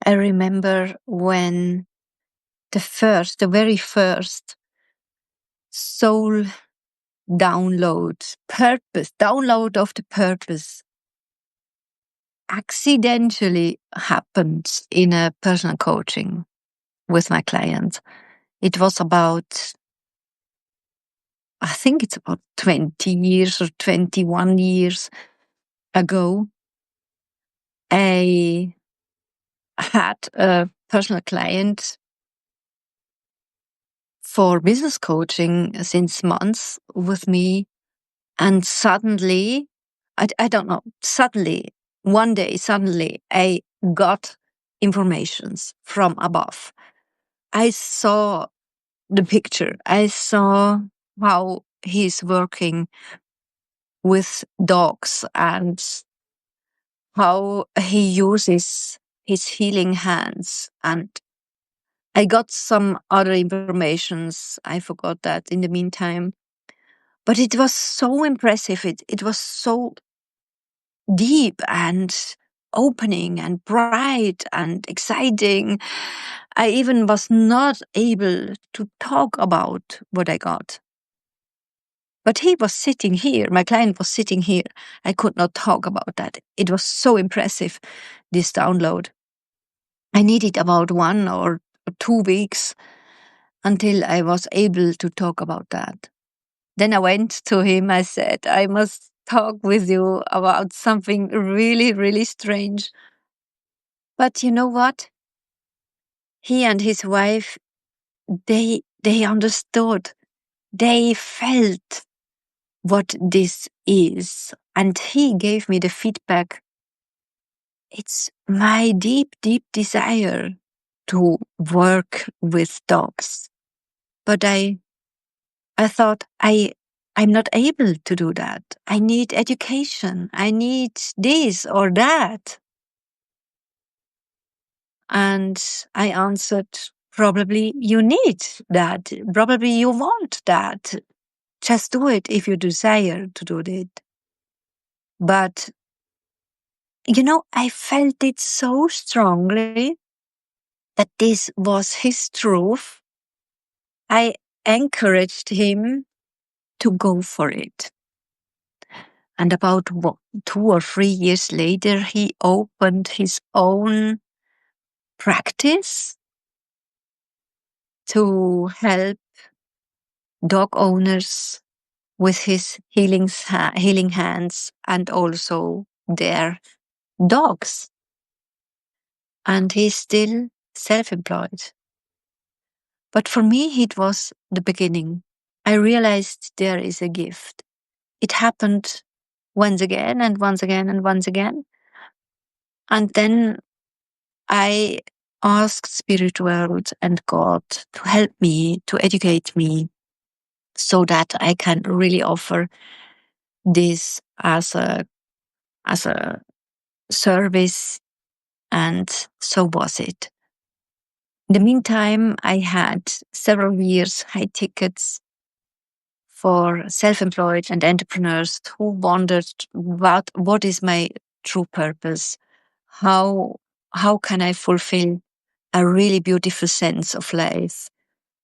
I remember when the very first soul download of the purpose accidentally happened in a personal coaching with my client. It was I think it's about 20 years or 21 years ago. I had a personal client for business coaching since months with me. And suddenly, I don't know, one day, I got informations from above. I saw the picture. I saw how he's working with dogs and how he uses his healing hands. And I got some other informations. I forgot that in the meantime. But it was so impressive. It was so deep and opening and bright and exciting. I even was not able to talk about what I got. But he was sitting here. My client was sitting here. I could not talk about that. It was so impressive, this download. I needed about 1 or 2 weeks until I was able to talk about that. Then I went to him. I said, I must talk with you about something really, really strange. But you know what? He and his wife, they understood. They felt what this is. And he gave me the feedback. It's my deep, deep desire to work with dogs. But I thought I'm not able to do that. I need education. I need this or that. And I answered, probably you need that. Probably you want that. Just do it if you desire to do it. But, I felt it so strongly that this was his truth. I encouraged him to go for it. And about 2 or 3 years later, he opened his own practice to help dog owners with his healing hands and also their dogs. And he's still self-employed. But for me, it was the beginning. I realized there is a gift. It happened once again and once again and once again. And then I asked Spirit World and God to help me, to educate me, so that I can really offer this as a service. And so was it. In the meantime, I had several years high tickets for self-employed and entrepreneurs who wondered what is my true purpose? How can I fulfill a really beautiful sense of life?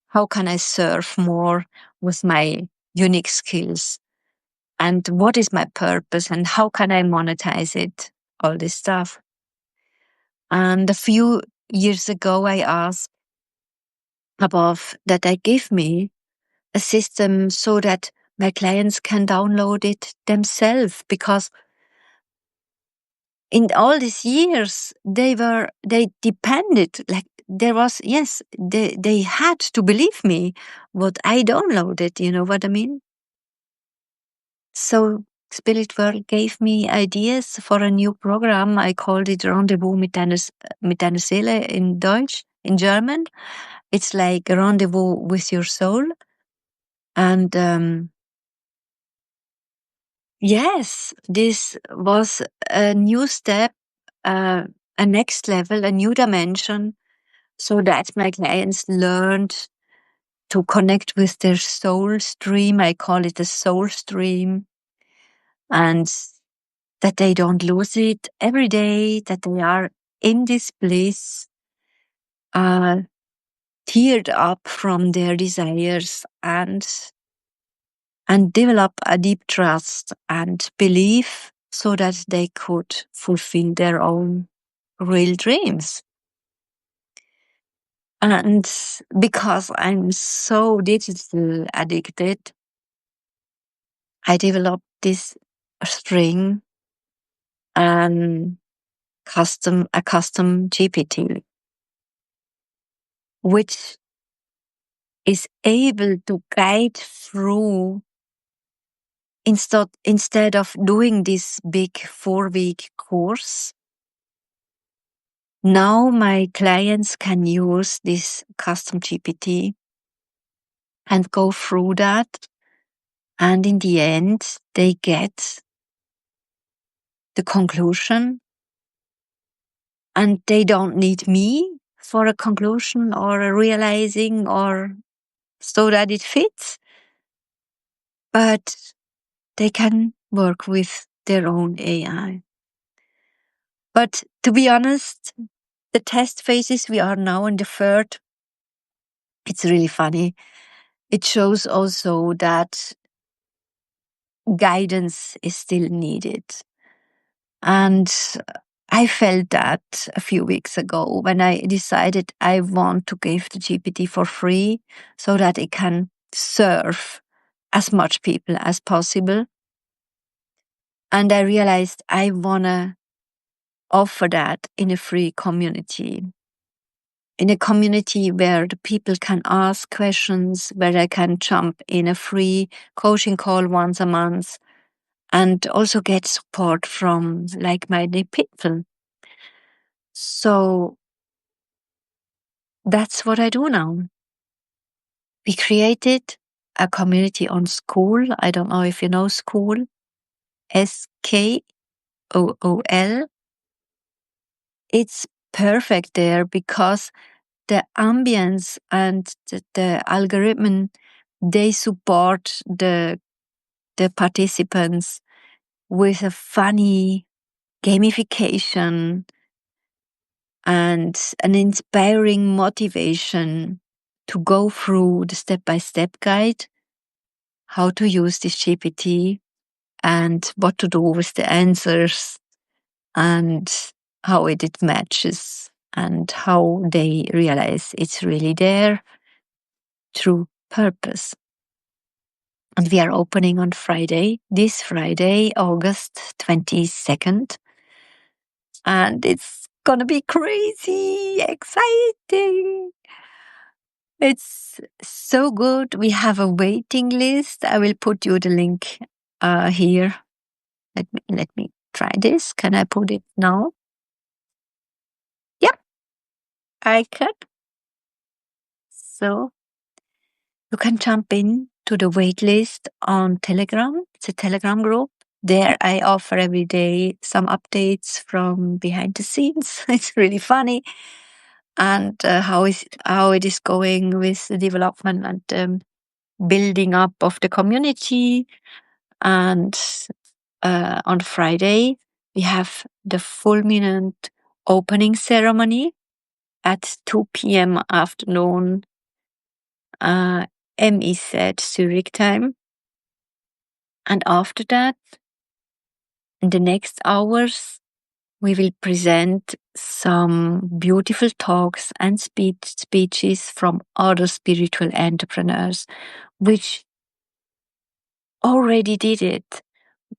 How can I serve more with my unique skills? And what is my purpose and how can I monetize it? All this stuff. And a few years ago, I asked above that they give me a system so that my clients can download it themselves, because in all these years they depended, like there was, yes, they had to believe me what I downloaded, you know what I mean? So Spirit World gave me ideas for a new program. I called it Rendezvous mit deiner Seele in Deutsch, in German. It's like a rendezvous with your soul. And yes, this was a new step, a next level, a new dimension, so that my clients learned to connect with their soul stream. I call it the soul stream. And that they don't lose it every day, that they are in this bliss uh, teared up from their desires and develop a deep trust and belief so that they could fulfill their own real dreams. And because I'm so digital addicted, I developed this string and a custom GPT, which is able to guide through instead of doing this big 4-week course. Now my clients can use this custom GPT and go through that. And in the end, they get the conclusion, and they don't need me for a conclusion or a realizing or so that it fits, but they can work with their own AI. But to be honest, the test phases, we are now in the third. It's really funny. It shows also that guidance is still needed. And I felt that a few weeks ago when I decided I want to give the GPT for free so that it can serve as much people as possible. And I realized I want to offer that in a free community. In a community where the people can ask questions, where they can jump in a free coaching call once a month and also get support from like-minded people. So that's what I do now. We created a community on School. I don't know if you know School. Skool. It's perfect there because the ambience and the algorithm, they support the participants with a funny gamification and an inspiring motivation to go through the step-by-step guide, how to use this GPT and what to do with the answers and how it matches and how they realize it's really there through purpose. And we are opening on Friday, this Friday, August 22nd. And it's gonna be crazy exciting. It's so good. We have a waiting list. I will put you the link here. Let me try this. Can I put it now? Yep, I can. So you can jump in to the wait list on Telegram. It's a Telegram group. There I offer every day some updates from behind the scenes. It's really funny. And how it is going with the development and building up of the community. And on Friday, we have the fulminant opening ceremony at 2 p.m. afternoon, MEZ Zurich time. And after that, in the next hours, we will present some beautiful talks and speeches from other spiritual entrepreneurs, which already did it,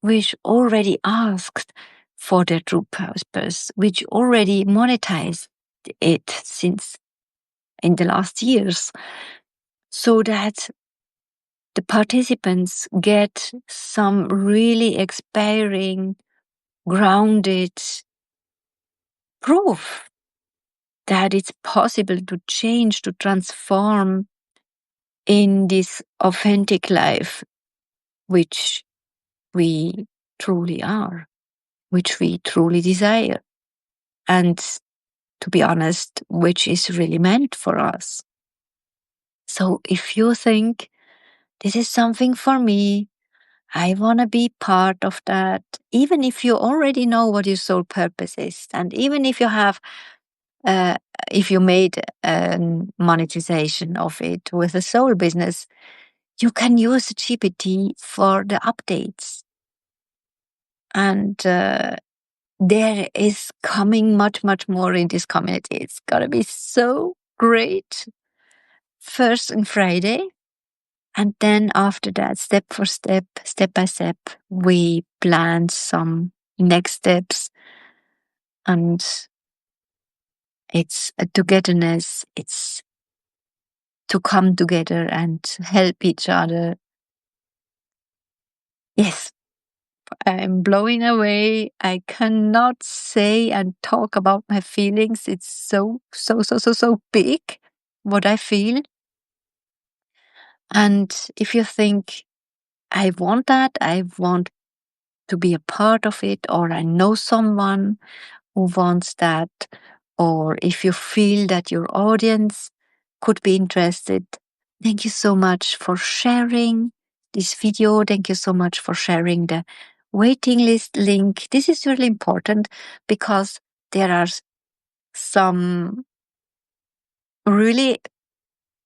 which already asked for their true purpose, which already monetized it since in the last years, so that the participants get some really inspiring, grounded proof that it's possible to change, to transform in this authentic life, which we truly are, which we truly desire, and to be honest, which is really meant for us. So if you think this is something for me, I want to be part of that, even if you already know what your soul purpose is, and even if you have uh, if you made monetization of it with a soul business, you can use the GPT for the updates. And there is coming much, much more in this community. It's going to be so great. First on Friday. And then after that, step by step, we plan some next steps. And it's a togetherness. It's to come together and help each other. Yes, I'm blowing away. I cannot say and talk about my feelings. It's so big what I feel. And if you think, I want that, I want to be a part of it, or I know someone who wants that, or if you feel that your audience could be interested, thank you so much for sharing this video. Thank you so much for sharing the waiting list link. This is really important because there are some really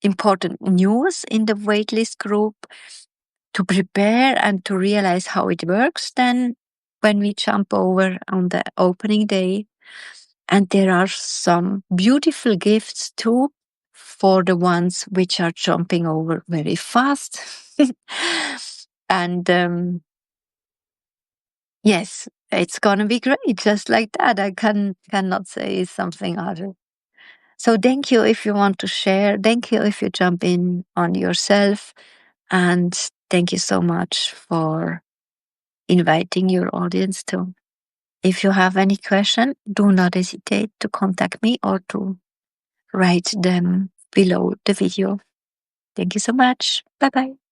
important news in the waitlist group to prepare and to realize how it works then when we jump over on the opening day. And there are some beautiful gifts too for the ones which are jumping over very fast. And yes, it's gonna be great, just like that. I cannot say something other. So thank you if you want to share. Thank you if you jump in on yourself. And thank you so much for inviting your audience too. If you have any question, do not hesitate to contact me or to write them below the video. Thank you so much. Bye bye.